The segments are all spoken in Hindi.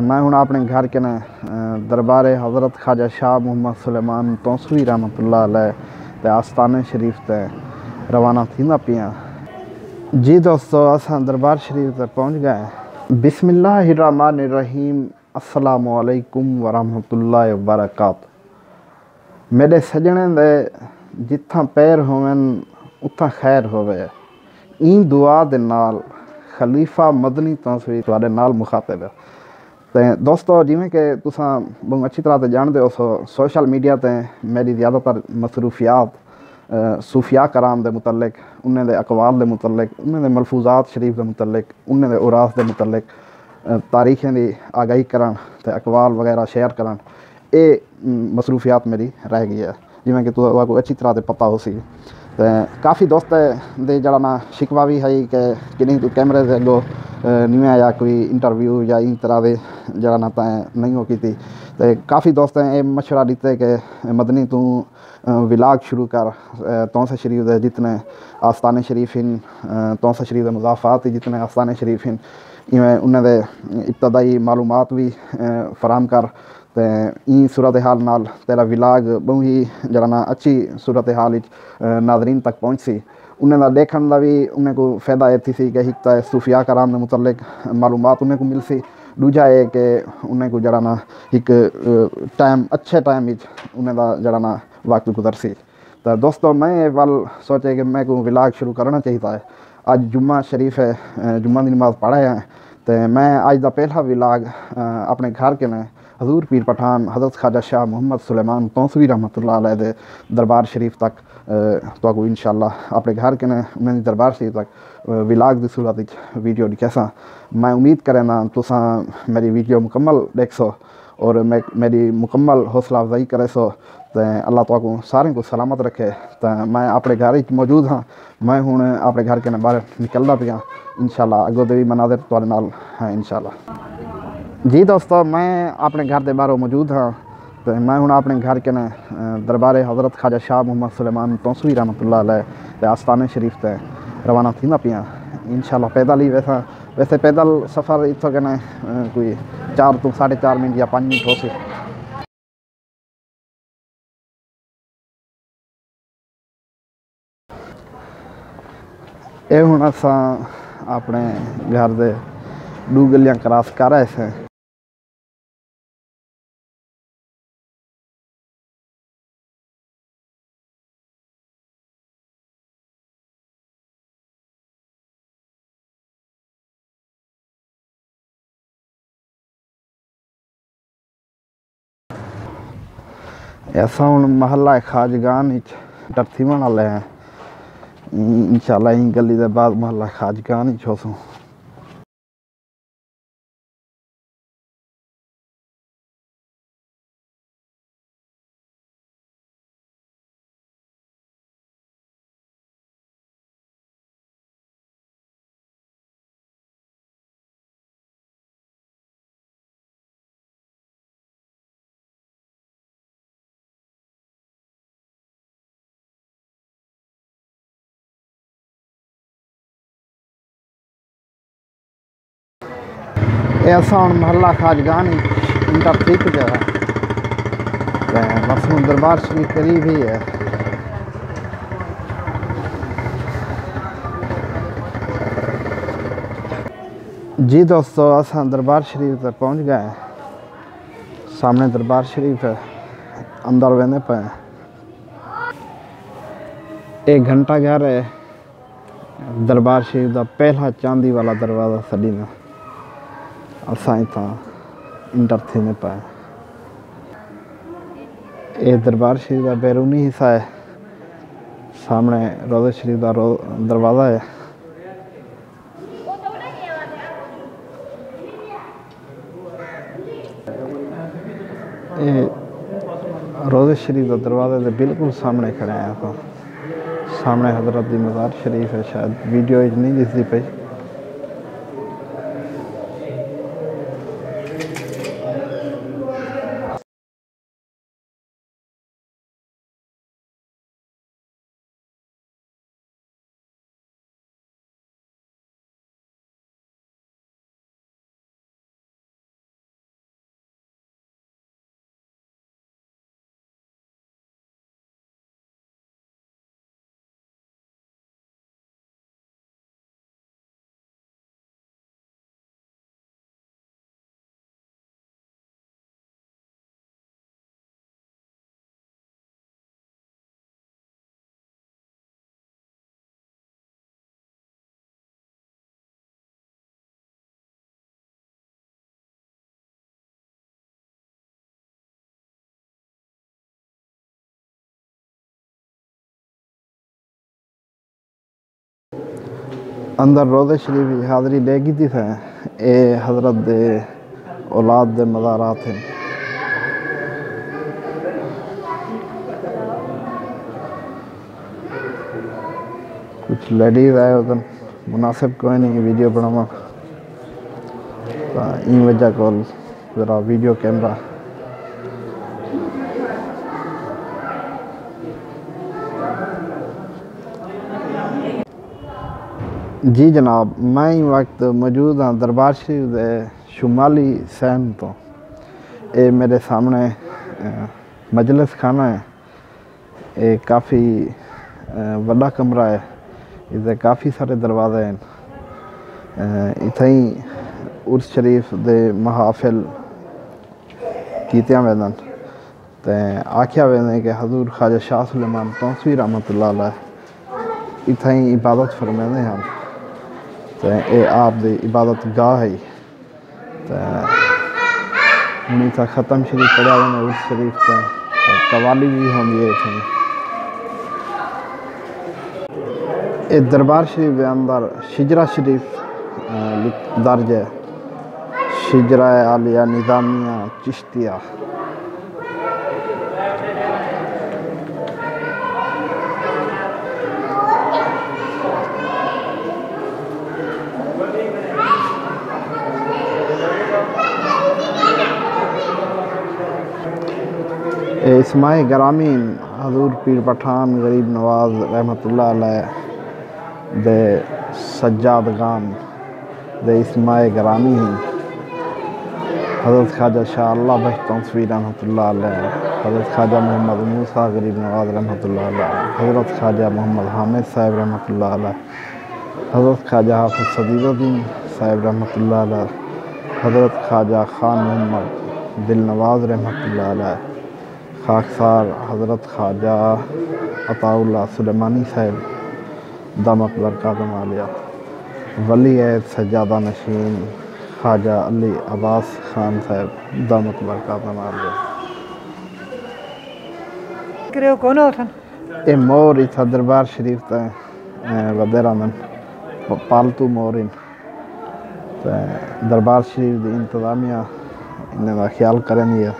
मैं हूँ अपने घर के ने दरबार हज़रत ख्वाजा शाह मोहम्मद सुलेमान तौसवी रहमतुल्लाह अलैह ते आस्थाने शरीफ ते रवाना थींदा पिया। जी दोस्तों, असां दरबार शरीफ तक पहुँच गए। बिस्मिल्लाहिर्रहमानिर्रहीम। अस्सलामु अलैकुम वरहमतुल्लाहि वबरकातुहू। मेरे सजने दे जिथा पैर होवन उथा खैर होवे। ई दुआ दे नाल खलीफा मदनी तौसवी तुहाडे नाल मुखातिब है। तो दोस्तों, जिमें कि तुसां बहुत अच्छी तरह से जानते हो, सोशल मीडिया ते मेरी ज़्यादातर मसरूफियात सूफिया कराम के मुतलक, उन्हें दे अकवाल के मुतलक, उन्हें दे मलफूजात शरीफ के मुतलक, उन्हें दे उरास के मुतलक तारीखें की आगाही करन ते अकवाल वगैरह शेयर करन, ये मसरूफियात मेरी रह गई है। जिमें कि तुहानू अच्छी तरह से पता हो सी। तो काफ़ी दोस्त दे जरा ना शिकवा भी है कि किन्हीं तू कैमरे से अगो नहीं आया कोई इंटरव्यू या इन तरह के जरा ना तैं नहीं हो की थी। तो काफ़ी दोस्त ये मशवरा दिते कि मदनी तू विलाग शुरू कर। तौसा शरीफ के जितने आस्थाने शरीफ इन, तौसा शरीफ के मुजाफात जितने आस्थाने शरीफ इन, इवें उन्होंने इब्तदाई मालूमात भी फराम कर। तो ई सूरत हाल नाल तेरा विलाग बहुत ही जरा ना अच्छी सूरत हाल नाजरीन तक पहुँच सी। उन्हें देखने का भी उन्हें को फ़ायदा ये थी कि एक तो सूफिया कराम के मुतलक मालूमात उन्हें को मिल सी। दूजा है कि उन्हें को जरा ना एक टाइम अच्छे टाइम उन्हें का जरा ना वक्त गुजर सी। तो दोस्तों, मैं वाल सोचे कि मैं को विलाग शुरू करना चाहिए है। आज जुम्मा शरीफ है, जुम्मा की नमाज़ पढ़े हैं। तो मैं आज का पहला विलाग अपने घर के ने हजूर पीर पठान हज़रत ख्वाजा शाह मोहम्मद सुलेमान तौसवी रहमतुल्लाह अलैह दे दरबार शरीफ तक तो इंशाअल्लाह अपने घर के ने उन्हें दरबार शरीफ तक विलाग की सूरत वीडियो दिखेसा। मैं उम्मीद करें तुसा मेरी वीडियो मुकम्मल देख सो और मेरी मुकम्मल हौसला अफजाई करे सो। तो अल्लाह तुहानू सारे को सलामत रखे। तो मैं अपने घर मौजूद हाँ। मैं हूँ अपने घर के बाहर निकलता पिया। इंशाअल्लाह अगों दे भी मनाजिर तुहाडे नाल है इंशाअल्लाह। जी दोस्तों, मैं अपने घर के बाहर मौजूद हाँ। तो मैं हूँ अपने घर के ने दरबार हज़रत ख्वाजा शाह मोहम्मद सुलेमान तौसवी रहमतुल्लाह अलैह ते आस्थाने शरीफ ते रवाना थींदा पिया। इंशाअल्लाह पैदल ही वैसे पैदल सफ़र इतों के कोई 4 तो 4.5 मिनट या 5 मिनट हो सी। ये हूँ असा अपने घर के 2 गलियां क्रॉस कर रहे थे। ऐसा हूँ महल्ला खाजगान टरथीवन वाले हैं। इंशाअल्लाह इन गली के बाद महल्ला खाजगान ही होसूँ। ऐसा हूँ महल्ला खाजगान इंटर ठीक जगह बस दरबार शरीफ करीब ही है। जी दोस्तों, असा दरबार शरीफ तक पहुँच गए। सामने दरबार शरीफ है, अंदर वेंदे पे एक घंटा घर है। दरबार शरीफ का पहला चांदी वाला दरवाज़ा सड़ी ना असा इतना इंटर थींदे पे। ये दरबार शरीफ का बैरूनी हिस्सा है। सामने रोज़े शरीफ का दरवाज़ा है। ये रोज़े शरीफ का दरवाज़े के बिल्कुल सामने खड़े हैं। तो सामने हज़रत की मज़ार शरीफ है। शायद वीडियो नहीं दिखती पई। अंदर रोज़े शरीफ की हाज़री ले की थी। ये हज़रत दे औलाद दे मज़ारात हैं। कुछ लेडीज़ आए उधर मुनासिब कोई नहीं वीडियो बनावा, तो इन वजह को ज़रा वीडियो कैमरा। जी जनाब, मैं इस वक्त मौजूद हाँ दरबार शरीफ के शुमाली सहन तो। ये मेरे सामने मजलिस खाना है। ये काफ़ी बड़ा कमरा है। इससे काफ़ी सारे दरवाजे हैं। इत्थे ही उर्स शरीफ दे महाफिल कीतियां वेंदन ते आख्या वेंदे कि हजूर ख्वाजा शाह सुलेमान तौसवी रहमतुल्लाह अलैह इत्थे ही इबादत फरमाते हैं। तो ये आप दी इबादत गाह है। तो मीठा ख़त्म शरीफ पढ़ा वेंदे उर्स शरीफ ते कवाली भी होंदी है इत्थे। ये दरबार शरीफ के अंदर शिजरा शरीफ दर्ज है। शिजरा आलिया निज़ामिया चिश्तिया। इस्माए ग्रामीण हजूर पीर पठान गरीब नवाज रहमतुल्लाह अलैह दे सज्जाद गाम दे इस्माए ग्रामी हैं। हज़रत ख्वाजा शाह अल्लाह बख्श तौसवी रहमतुल्लाह अलैह, हज़रत ख्वाजा मोहम्मद मूसा गरीब नवाज रहमतुल्लाह अलैह, हज़रत ख्वाजा मोहम्मद हामिद साहिब रहमतुल्लाह अलैह, हज़रत ख्वाजा हाफिज़ सदीदुद्दीन साहिब रहमतुल्लाह अलैह, हज़रत ख्वाजा खान मोहम्मद दिलनवाज रहमतुल्लाह अलैह, खाकसार हज़रत ख्वाजा अताउल्लाह सुलेमानी साहिब दामत बरकातुहु आलिया, वली सज्जादा नशीन ख्वाजा अली अब्बास खान साहिब दामत बरकातुहु आलिया। ये मोर इत्था दरबार शरीफ ते वधे रहंदन, पालतू मोर इन। दरबार शरीफ की इंतजामिया इन्हें का ख्याल करेंदी है।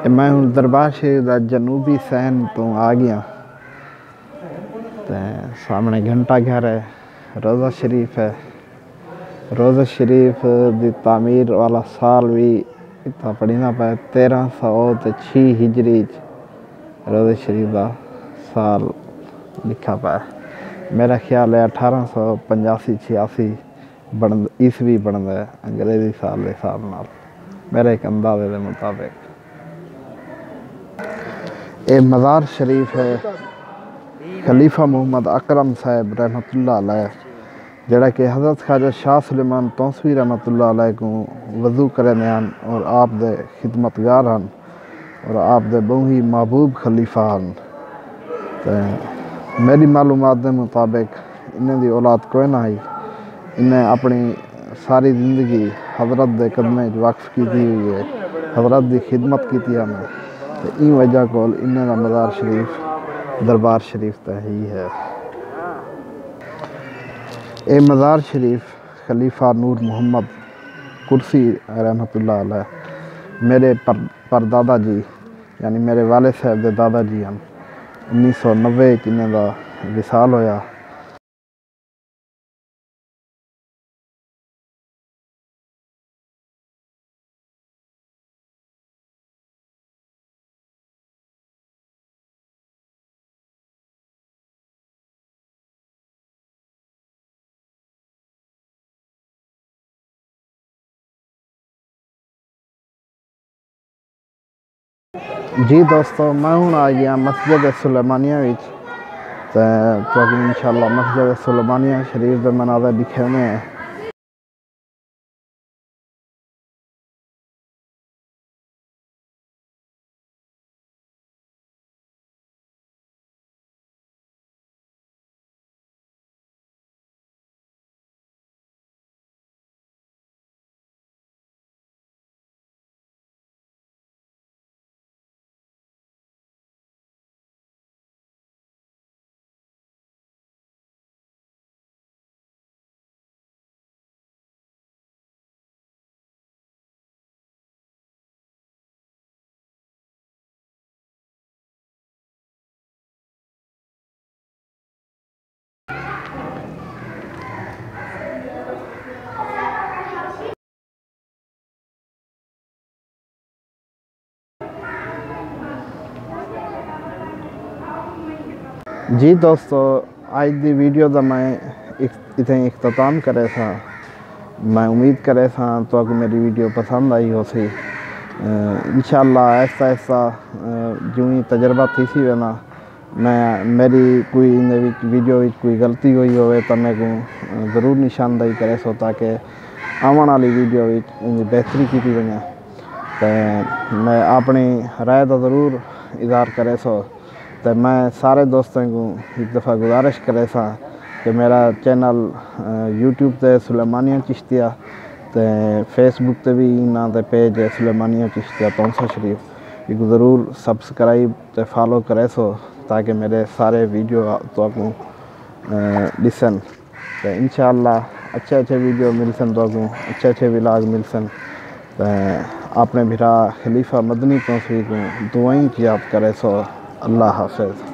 मैं हूँ दरबार शरीफ का जनूबी सहन तो आ गया। तो सामने घंटा घर है, रोज़ा शरीफ है। रोज़ा शरीफ की तामीर वाला साल भी इतना पढ़ना पाया 1306 हिजरी रोज़ा शरीफ का साल लिखा पाया। मेरा ख्याल है 1885-86 ईस्वी बनता है अंग्रेजी साल के हिसाब नाल, मेरे एक अंदाजे के मुताबिक। ये मज़ार शरीफ है खलीफा मोहम्मद अकरम साहिब रहमतुल्लाह अलैह, जड़ा कि हज़रत ख्वाजा शाह सुलेमान तौसवी रहमतुल्लाह अलैह को वज़ू करेंदे हैं और आप दे खिदमतगार हैं और आप दे बहुत ही महबूब खलीफा हैं। तो मेरी मालूमात के मुताबिक इन्हें दी औलाद कोई ना ही। इन्हें अपनी सारी ज़िंदगी हज़रत दे कदमें वक्फ की हुई है, हज़रत की खिदमत की हमें। तो इन वजह को इन्हें का मज़ार शरीफ दरबार शरीफ तो ही है। ये मज़ार शरीफ खलीफा नूर मोहम्मद कुर्सी रहमतुल्लाह अलैह मेरे परदादा जी यानी मेरे वाले साहब के दादा जी हैं। 1990 इन्हें का विसाल होया। जी दोस्तों, मैं हूँ आ गया मस्जिद सुलेमानिया तो इंशाअल्लाह मस्जिद सुलेमानिया शरीफ के मनाज़र दिखे हैं। जी दोस्तों, आज दी वीडियो का मैं इतने इख्तिताम करे था। मैं उम्मीद करे था तो अगर मेरी वीडियो पसंद आई हो सी। इंशाअल्लाह ऐसा ऐसा जो ही तजर्बा थी सी वेना मैं मेरी कोई इन वीडियो कोई गलती हुई हो तो मैं को ज़रूर निशानदेही करे सो ताकि आने वाली वीडियो बेहतरी की वजह तो मैं अपनी राय का ज़रूर इज़हार करे सो। तो मैं सारे दोस्तों को एक दफ़ा गुजारिश करे सा कि मेरा चैनल यूट्यूब ते सुलेमानिया चिश्तिया ते फेसबुक ते भी ना ते पेज है सुलेमानिया चिश्तिया तौंसा शरीफ एक ज़रूर सब्सक्राइब ते फॉलो करे सो ताकि मेरे सारे वीडियो तो दिसन। तो इंशाअल्लाह अच्छे अच्छे वीडियो मिलसन तो अच्छे अच्छे व्लॉग मिलसन। तो अपने भिरा खलीफा मदनी तौसीफ को दुआई याद करे सो। अल्लाह हाफ़िज़।